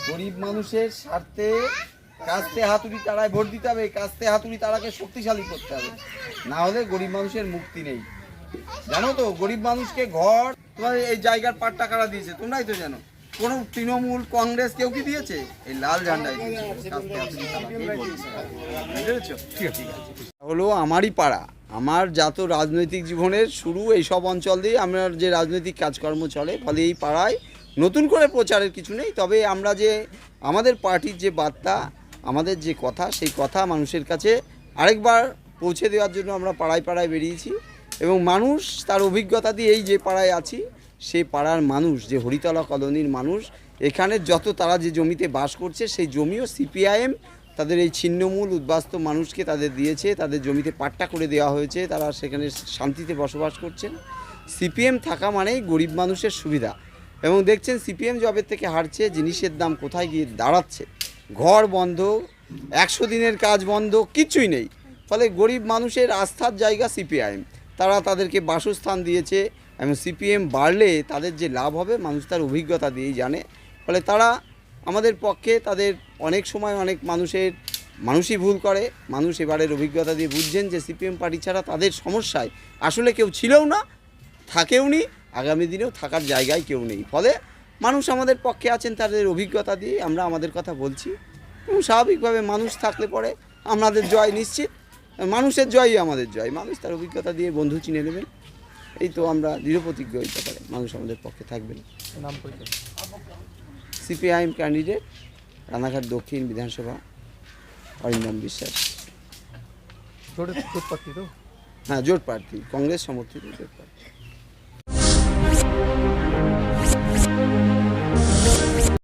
গরিব মানুষের স্বার্থে কাস্তে হাতুড়ি তাড়ায় ভোট দিতে হবে, কাস্তে হাতুড়ি তাড়াকে শক্তিশালী করতে হবে, না হলে গরিব মানুষের মুক্তি নেই। জানো তো গরিব মানুষকে ঘর, তোমার এই জায়গার পাট্টা কারা দিয়েছে তোমরাই তো জানো। কোনো তৃণমূল কংগ্রেস কেউ কি দিয়েছে? এই লাল ঝান্ডাই দিয়েছে। কাস্তে হাতুড়ি তাড়াকেই বলছে। বুঝতে পেরেছো? ঠিক আছে। হলো আমারই পাড়া, আমার যত রাজনৈতিক জীবনের শুরু এইসব অঞ্চল দিয়ে আমার যে রাজনৈতিক কাজকর্ম চলে, ফলে এই পাড়ায় নতুন করে প্রচারের কিছু নেই। তবে আমরা যে আমাদের পার্টির যে বার্তা, আমাদের যে কথা, সেই কথা মানুষের কাছে আরেকবার পৌঁছে দেওয়ার জন্য আমরা পাড়ায় পাড়ায় বেরিয়েছি। এবং মানুষ তার অভিজ্ঞতা দিয়ে, এই যে পাড়ায় আছি সেই পাড়ার মানুষ, যে হরিতলা কলোনির মানুষ, এখানে যত তারা যে জমিতে বাস করছে সেই জমিও সিপিআইএম তাদের এই ছিন্নমূল উদ্বাস্তু মানুষকে তাদের দিয়েছে, তাদের জমিতে পাট্টা করে দেওয়া হয়েছে, তারা সেখানে শান্তিতে বসবাস করছেন। সিপিএম থাকা মানেই গরিব মানুষের সুবিধা। এবং দেখছেন সিপিএম জবের থেকে হারছে, জিনিসের দাম কোথায় গিয়ে দাঁড়াচ্ছে, ঘর বন্ধ, 100 দিনের কাজ বন্ধ, কিছুই নেই। ফলে গরিব মানুষের আস্থার জায়গা সিপিআইএম, তারা তাদেরকে বাসস্থান দিয়েছে। এবং সিপিএম বাড়লে তাদের যে লাভ হবে মানুষ তার অভিজ্ঞতা দিয়েই জানে। ফলে তারা আমাদের পক্ষে, তাদের অনেক সময় অনেক মানুষই ভুল করে, মানুষ এবারের অভিজ্ঞতা দিয়ে বুঝছেন যে সিপিএম পার্টি ছাড়া তাদের সমস্যায় আসলে কেউ ছিলও না, থাকেও নি, আগামী দিনেও থাকার জায়গায় কেউ নেই। ফলে মানুষ আমাদের পক্ষে আছেন, তাদের অভিজ্ঞতা দিয়ে আমরা আমাদের কথা বলছি। এবং স্বাভাবিকভাবে মানুষ থাকলে পরে আমাদের জয় নিশ্চিত, মানুষের জয়ই আমাদের জয়। মানুষ তার অভিজ্ঞতা দিয়ে বন্ধু চিনে নেবেন, এই তো আমরা দৃঢ়প্রতিজ্ঞ হইতে পারে মানুষ আমাদের পক্ষে থাকবেন। নাম পরিচয়? সিপিআইএম ক্যান্ডিডেট, রানাঘাট দক্ষিণ বিধানসভা, অরিন্দম বিশ্বাস। জোট প্রার্থী তো? হ্যাঁ, জোট প্রার্থী, কংগ্রেস সমর্থিত জোট প্রার্থী।